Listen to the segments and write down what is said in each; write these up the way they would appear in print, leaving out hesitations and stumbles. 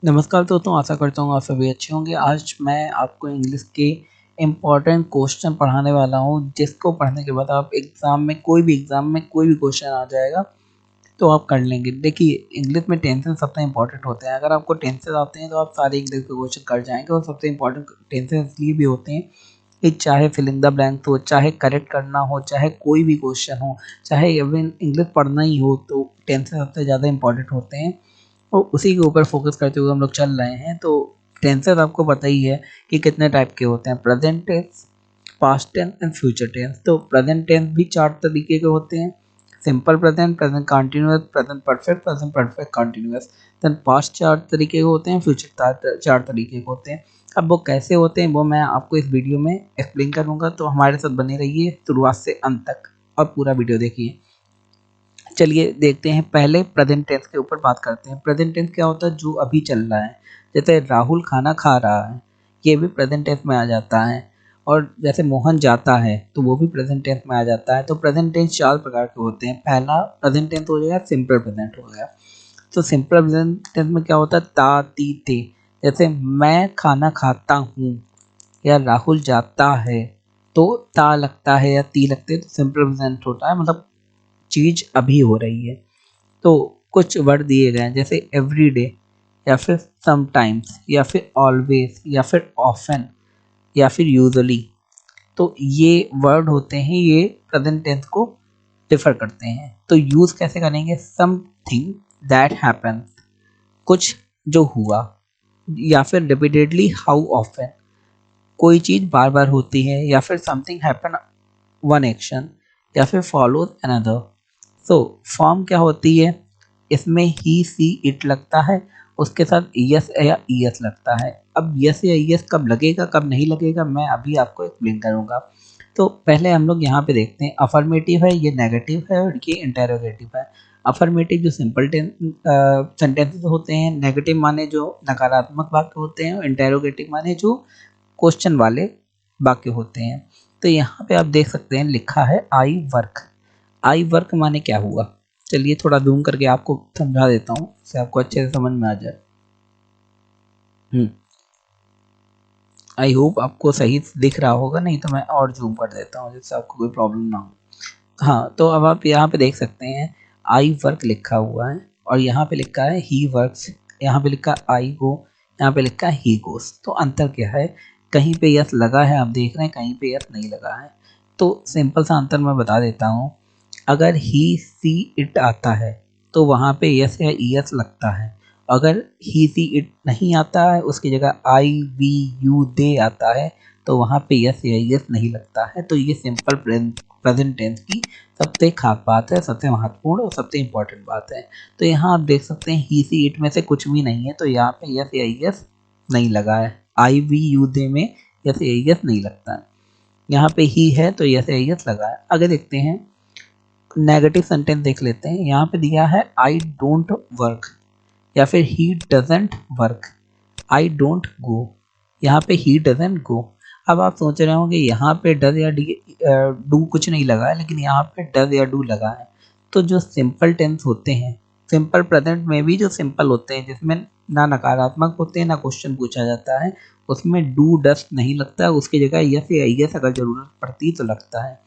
नमस्कार दोस्तों, आशा करता हूँ आप सभी अच्छे होंगे। आज मैं आपको इंग्लिश के इम्पोर्टेंट क्वेश्चन पढ़ाने वाला हूँ, जिसको पढ़ने के बाद आप एग्ज़ाम में कोई भी क्वेश्चन आ जाएगा तो आप कर लेंगे। देखिए, इंग्लिश में टेंसेस सबसे इम्पोर्टेंट होते हैं। अगर आपको टेंसेस आते हैं तो आप सारे इंग्लिश के क्वेश्चन कर जाएंगे। और सबसे इम्पोर्टेंट टेंसेस इसलिए भी होते हैं कि चाहे फिल इन द ब्लैंक्स हो, चाहे करेक्ट करना हो, चाहे कोई भी क्वेश्चन हो, चाहे इवन इंग्लिश पढ़ना ही हो, तो टेंसेस सबसे ज़्यादा इंपॉर्टेंट होते हैं। और उसी के ऊपर फोकस करते हुए हम लोग चल रहे हैं। तो टेंसेस आपको पता ही है कि कितने टाइप के होते हैं: present tense, past tense and future tense. तो प्रेजेंट टेंस भी 4 तरीके के होते हैं: simple present, present continuous, present perfect, present perfect continuous. Then past 4 तरीके के होते हैं, फ्यूचर 4 तरीके के होते हैं। अब वो कैसे होते हैं वो मैं आपको इस वीडियो में एक्सप्लेन करूंगा, तो हमारे साथ बने रहिए शुरुआत से अंत तक और पूरा वीडियो देखिए। चलिए देखते हैं, पहले प्रेजेंट टेंस के ऊपर बात करते हैं। प्रेजेंट टेंस क्या होता है? जो अभी चल रहा है। जैसे राहुल खाना खा रहा है, ये भी प्रेजेंट टेंस में आ जाता है। और जैसे मोहन जाता है, तो वो भी प्रेजेंट टेंस में आ जाता है। तो प्रेजेंट टेंस 4 प्रकार के होते हैं। पहला प्रेजेंट टेंस हो जाएगा सिंपल प्रेजेंट हो गया। तो सिंपल प्रेजेंट टेंस में क्या होता है? ता, ती, ते। जैसे मैं खाना खाता हूँ या राहुल जाता है, तो ता लगता है या ती लगते हैं, तो सिंपल प्रेजेंट होता है, मतलब चीज अभी हो रही है। तो कुछ वर्ड दिए गए हैं, जैसे एवरीडे या फिर समटाइम्स या फिर ऑलवेज या फिर ऑफन या फिर यूजुअली। तो ये वर्ड होते हैं, ये प्रेजेंट टेंस को डिफर करते हैं। तो यूज कैसे करेंगे? समथिंग दैट हैपन, कुछ जो हुआ। या फिर रिपीटेडली, हाउ ऑफन, कोई चीज बार बार होती है। या फिर समथिंग हैपन, वन एक्शन। या फिर फॉलोज अनदर। तो फॉर्म क्या होती है? इसमें ही, सी, इट लगता है, उसके साथ यस या ईएस लगता है। अब यस या ईएस कब लगेगा कब नहीं लगेगा, मैं अभी आपको एक्सप्लेन करूंगा। तो पहले हम लोग यहाँ पे देखते हैं, अफर्मेटिव है, ये नेगेटिव है, और ये इंटेरोगेटिव है। अफर्मेटिव जो सिंपल सेंटेंसेस होते हैं, नेगेटिव माने जो नकारात्मक वाक्य होते हैं, और इंटेरोगेटिव माने जो क्वेश्चन वाले वाक्य होते हैं। तो यहाँ पे आप देख सकते हैं, लिखा है आई वर्क। आई वर्क माने क्या हुआ? चलिए थोड़ा जूम करके आपको समझा देता हूँ, इससे आपको अच्छे से समझ में आ जाए। आई होप आपको सही दिख रहा होगा, नहीं तो मैं और जूम कर देता हूँ जिससे आपको कोई प्रॉब्लम ना हो। हाँ, तो अब आप यहाँ पे देख सकते हैं, आई वर्क लिखा हुआ है, और यहाँ पे लिखा है ही वर्क्स। यहाँ पे लिखा है आई गो, यहाँ पे लिखा है ही गोस। तो अंतर क्या है? कहीं पे यस लगा है, आप देख रहे हैं, कहीं पे यस नहीं लगा है। तो सिंपल सा अंतर मैं बता देता हूँ। अगर ही, सी, इट आता है, तो वहाँ पे यस या ईएस लगता है। अगर ही, सी, इट नहीं आता है, उसकी जगह आई, वी, यू, दे आता है, तो वहाँ पे यस या ईएस नहीं लगता है। तो ये सिंपल प्रेजेंट टेंस की सबसे खास बात है, सबसे महत्वपूर्ण और सबसे इम्पोर्टेंट बात है। तो यहाँ आप देख सकते हैं, ही, सी, इट में से कुछ भी नहीं है, तो यहाँ पे यस या ईएस नहीं लगा है। आई, वी, यू, दे में यस या ईएस नहीं लगता है। यहाँ पे ही है तो यस या ईएस लगा है। आगे देखते हैं, नेगेटिव सेंटेंस देख लेते हैं। यहाँ पे दिया है आई डोंट वर्क, या फिर he doesn't work. I don't go, यहाँ पे ही डजेंट गो। अब आप सोच रहे होंगे यहाँ पे डज या डू कुछ नहीं लगा है, लेकिन यहाँ पे डज या डू लगा है। तो जो सिंपल टेंस होते हैं, सिंपल प्रेजेंट में भी जो सिंपल होते हैं, जिसमें ना नकारात्मक होते हैं ना क्वेश्चन पूछा जाता है, उसमें डू डस्ट नहीं लगता है, उसकी जगह यस या यस अगर जरूरत पड़ती तो लगता है।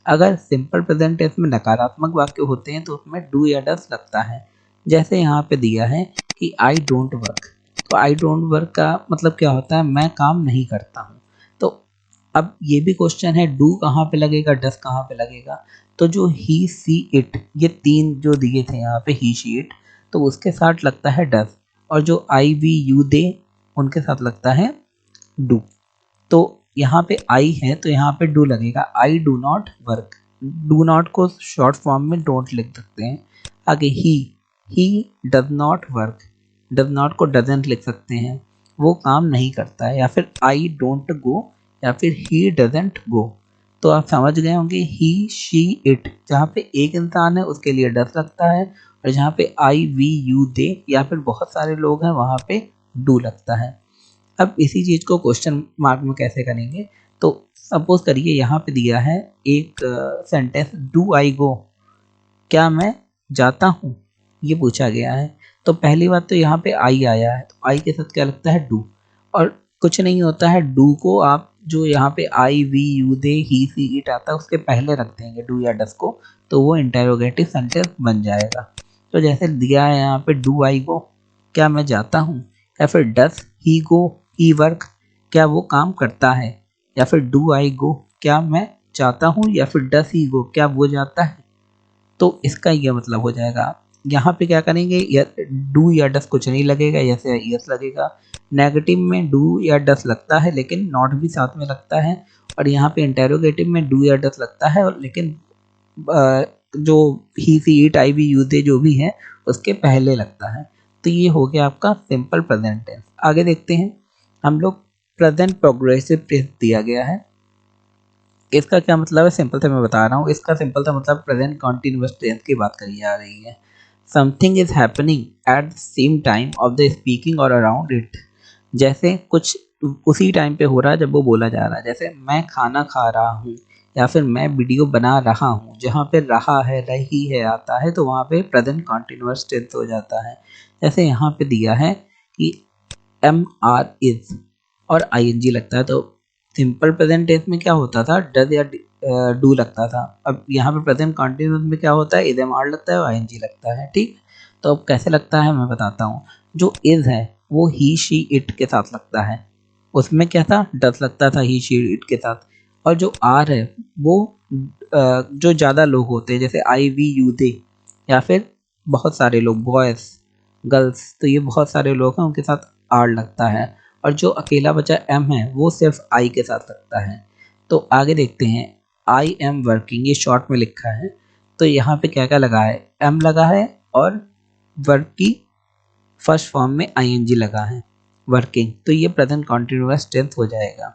अगर सिंपल प्रेजेंट टेंस में नकारात्मक वाक्य होते हैं तो उसमें डू या डस लगता है। जैसे यहाँ पे दिया है कि आई डोंट वर्क, तो आई डोंट वर्क का मतलब क्या होता है? मैं काम नहीं करता हूँ। तो अब ये भी क्वेश्चन है, डू कहाँ पे लगेगा, डस कहाँ पे लगेगा? तो जो ही, सी, इट, ये 3 जो दिए थे यहाँ पे, ही, सी, इट, तो उसके साथ लगता है डस। और जो आई, वी, यू, दे, उनके साथ लगता है डू। तो यहाँ पे आई है तो यहाँ पे डू लगेगा, I do not work. Do not को शॉर्ट फॉर्म में डोंट लिख सकते हैं। आगे he does not work, does not को डजेंट लिख सकते हैं, वो काम नहीं करता है। या फिर आई डोंट गो, या फिर ही डजेंट गो। तो आप समझ गए होंगे, ही, शी, इट, जहाँ पे एक इंसान है उसके लिए डस लगता है, और जहाँ पे आई, वी, यू, दे या फिर बहुत सारे लोग हैं वहाँ पे डू लगता है। अब इसी चीज को क्वेश्चन मार्क में कैसे करेंगे? तो सपोज करिए यहाँ पे दिया है एक सेंटेंस, डू आई गो, क्या मैं जाता हूँ, ये पूछा गया है। तो पहली बात तो यहाँ पे आई आया है, तो आई के साथ क्या लगता है, डू, और कुछ नहीं होता है, डू को आप जो यहाँ पे I we you they he she it आता है उसके पहले रख देंगे डू या डस को, तो वो इंटेरोगेटिव सेंटेंस बन जाएगा। तो जैसे दिया है यहाँ पे डू आई गो, क्या मैं जाता हूँ, या फिर डस ही गो ही वर्क, क्या वो काम करता है, या फिर डू आई गो, क्या मैं जाता हूँ, या फिर डस ही गो, क्या वो जाता है। तो इसका ये मतलब हो जाएगा। यहाँ पे क्या करेंगे, डू या डस कुछ नहीं लगेगा, यस या यस लगेगा। नेगेटिव में डू या डस लगता है लेकिन नॉट भी साथ में लगता है, और यहाँ पे इंटेरोगेटिव में डू या डस लगता है और लेकिन जो he she it I we you they जो भी है उसके पहले लगता है। तो ये हो गया आपका सिंपल प्रेजेंट टेंस। आगे देखते हैं हम लोग, प्रेजेंट प्रोग्रेसिव टेंस दिया गया है। इसका क्या मतलब है, सिंपल से मैं बता रहा हूँ। इसका सिंपल सा मतलब प्रेजेंट कॉन्टिन्यूअस टेंस की बात करी जा रही है। Something is happening at the same time of the speaking और अराउंड इट, जैसे कुछ उसी टाइम पे हो रहा है जब वो बोला जा रहा है। जैसे मैं खाना खा रहा हूँ, या फिर मैं वीडियो बना रहा हूँ, जहाँ पे रहा है रही है आता है तो वहाँ पे प्रेजेंट कॉन्टिन्यूअस टेंस हो जाता है। जैसे यहाँ पे दिया है कि एम आर इज और आई एन जी लगता है, तो सिंपल प्रेजेंट टेंस में क्या होता था, डज या डू लगता था। अब यहाँ पे प्रेजेंट कंटिन्यूअस में क्या होता है, इज एम आर लगता है और आई एन जी लगता है। ठीक, तो अब कैसे लगता है मैं बताता हूँ। जो इज है वो ही शी इट के साथ लगता है, उसमें क्या था, डज लगता था ही शी इट के साथ। और जो आर है वो जो ज़्यादा लोग होते हैं, जैसे आई वी यू दे, या फिर बहुत सारे लोग, बॉयज़ गर्ल्स, तो ये बहुत सारे लोग हैं उनके साथ आर लगता है। और जो अकेला बचा एम है वो सिर्फ आई के साथ लगता है। तो आगे देखते हैं, आई एम वर्किंग, ये शॉर्ट में लिखा है, तो यहाँ पे क्या क्या लगा है, एम लगा है और वर्क की फर्स्ट फॉर्म में आईएनजी लगा है, वर्किंग, तो ये प्रेजेंट कॉन्टिन्यूअस टेंस हो जाएगा।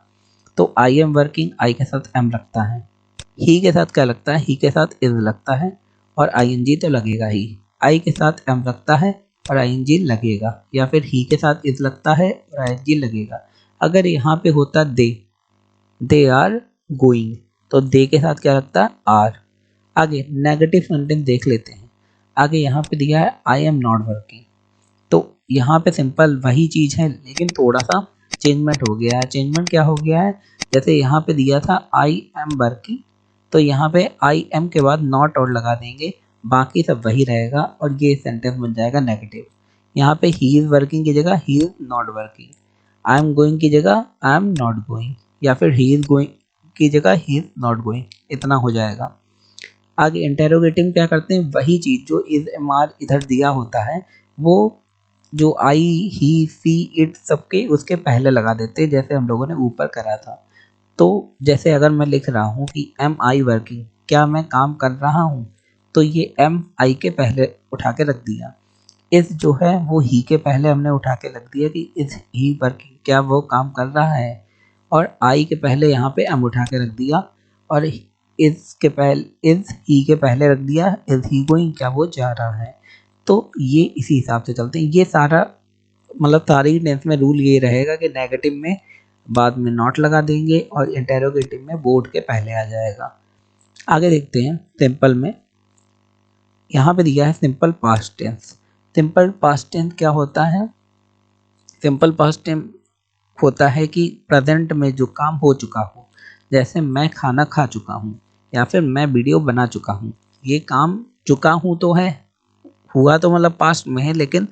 तो आई एम वर्किंग, आई के साथ एम लगता है, ही के साथ क्या लगता है, ही के साथ इज लगता है और आईएनजी तो लगेगा ही। आई के साथ एम लगता है और आईएनजी लगेगा, या फिर ही के साथ इज लगता है और आईएनजी लगेगा। अगर यहाँ पे होता दे आर गोइंग, तो दे के साथ क्या लगता है, आर। आगे नेगेटिव सेंटेंस देख लेते हैं। आगे यहाँ पे दिया है आई एम नॉट वर्किंग, तो यहाँ पे सिंपल वही चीज़ है लेकिन थोड़ा सा चेंजमेंट हो गया है। चेंजमेंट क्या हो गया है, जैसे यहाँ पे दिया था आई एम वर्किंग, तो यहाँ पे आई एम के बाद नॉट और लगा देंगे, बाकी सब वही रहेगा और ये सेंटेंस बन जाएगा नेगेटिव। यहाँ पे ही इज़ वर्किंग की जगह he is not working, I am going की जगह आई एम नॉट गोइंग, या फिर ही इज़ गोइंग की जगह ही इज़ नॉट गोइंग, इतना हो जाएगा। आगे इंटेरोगेटिव क्या करते हैं, वही चीज़ जो इज एम आर इधर दिया होता है वो जो आई ही सी इट सबके उसके पहले लगा देते हैं, जैसे हम लोगों ने ऊपर करा था। तो जैसे अगर मैं लिख रहा हूँ कि एम आई वर्किंग, क्या मैं काम कर रहा हूँ, तो ये एम आई के पहले उठा के रख दिया। इस जो है वो ही के पहले हमने उठा के रख दिया कि इज ही वर्किंग, क्या वो काम कर रहा है, और आई के पहले यहाँ पे एम उठा के रख दिया, और इज ही के पहले रख दिया इज ही गोइंग, क्या वो जा रहा है। तो ये इसी हिसाब से चलते हैं। ये सारा मतलब सारी टेंस में रूल ये रहेगा कि नेगेटिव में बाद में नॉट लगा देंगे और इंटेरोगेटिव में बोर्ड के पहले आ जाएगा। आगे देखते हैं सिंपल में, यहाँ पे दिया है simple past tense. Simple past tense क्या होता है, सिंपल पास्ट टेंस होता है कि प्रेजेंट में जो काम हो चुका हो, जैसे मैं खाना खा चुका हूँ या फिर मैं वीडियो बना चुका हूँ, ये काम चुका हूँ तो है, हुआ तो मतलब पास्ट में है लेकिन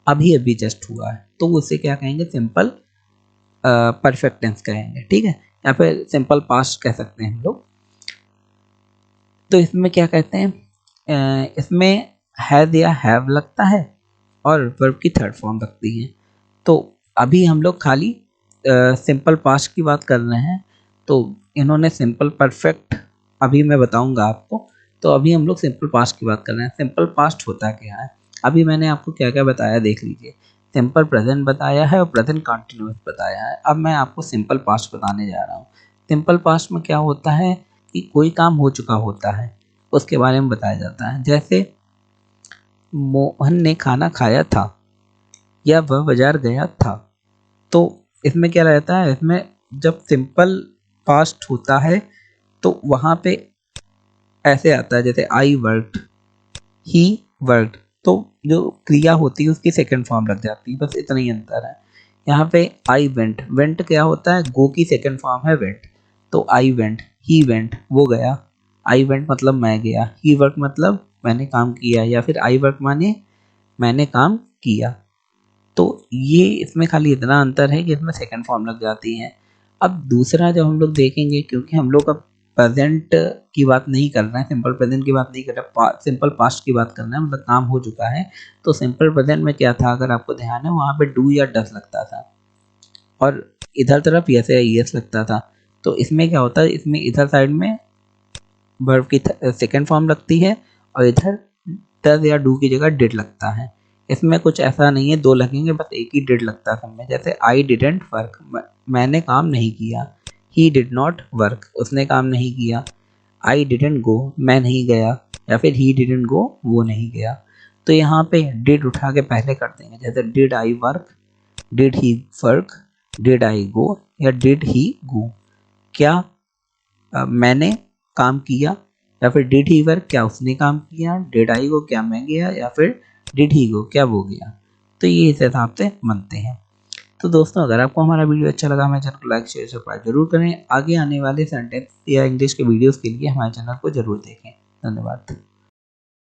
अभी अभी जस्ट हुआ है, तो उसे क्या कहेंगे, सिंपल परफेक्ट टेंस कहेंगे। ठीक है, या फिर सिंपल पास्ट कह सकते हैं हम लोग। तो इसमें क्या कहते हैं, इसमें हैज या हैव लगता है और वर्ब की थर्ड फॉर्म लगती है। तो अभी हम लोग खाली सिंपल पास्ट की बात कर रहे हैं, तो इन्होंने सिंपल परफेक्ट अभी मैं बताऊंगा आपको। तो अभी हम लोग सिंपल पास्ट की बात कर रहे हैं। सिंपल पास्ट होता क्या है, अभी मैंने आपको क्या क्या बताया देख लीजिए। सिंपल प्रेजेंट बताया है और प्रेजेंट कंटिन्यूअस बताया है। अब मैं आपको सिंपल पास्ट बताने जा रहा हूँ। सिंपल पास्ट में क्या होता है कि कोई काम हो चुका होता है उसके बारे में बताया जाता है। जैसे मोहन ने खाना खाया था या वह बाजार गया था, तो इसमें क्या रहता है, इसमें जब सिंपल पास्ट होता है तो वहाँ पे ऐसे आता है, जैसे आई वर्कड, ही वर्कड, तो जो क्रिया होती है उसकी सेकंड फॉर्म लग जाती है, बस इतना ही अंतर है। यहाँ पे आई वेंट, वेंट क्या होता है, गो की सेकंड फॉर्म है वेंट, तो आई वेंट, ही वेंट वो गया, आई वेंट मतलब मैं गया, ही वर्क मतलब मैंने काम किया, या फिर आई वर्क माने मैंने काम किया। तो ये इसमें खाली इतना अंतर है कि इसमें सेकंड फॉर्म लग जाती है। अब दूसरा जब हम लोग देखेंगे, क्योंकि हम लोग अब प्रेजेंट की बात नहीं कर रहे हैं, सिंपल प्रेजेंट की बात नहीं कर रहे, सिंपल पास्ट की बात कर रहे हैं, मतलब काम हो चुका है। तो सिंपल प्रेजेंट में क्या था, अगर आपको ध्यान है, वहाँ पे डू या डस लगता था और इधर तरफ यस या यस लगता था। तो इसमें क्या होता है, इसमें इधर साइड में वर्ब की सेकंड फॉर्म लगती है और इधर डज या डू की जगह डिड लगता है। इसमें कुछ ऐसा नहीं है दो लगेंगे, बस एक ही डिड लगता है सब में। जैसे आई डिडेंट वर्क, मैंने काम नहीं किया। ही डिड नॉट वर्क, उसने काम नहीं किया। आई डिडेंट गो, मैं नहीं गया। या फिर ही डिडेंट गो, वो नहीं गया। तो यहाँ पे डिड उठा के पहले कर देंगे, जैसे did I work, did he work, did I go या डिड ही गो। क्या मैंने काम किया, या फिर डिड ही वर्क क्या उसने काम किया, डिड आई गो क्या मैं गया, या फिर डिड ही गो क्या वो गया। तो ये इस हिसाब से बनते हैं। तो दोस्तों, अगर आपको हमारा वीडियो अच्छा लगा, हमारे चैनल को लाइक शेयर सब्सक्राइब जरूर करें। आगे आने वाले सेंटेंस या इंग्लिश के वीडियोस के लिए हमारे चैनल को जरूर देखें। धन्यवाद।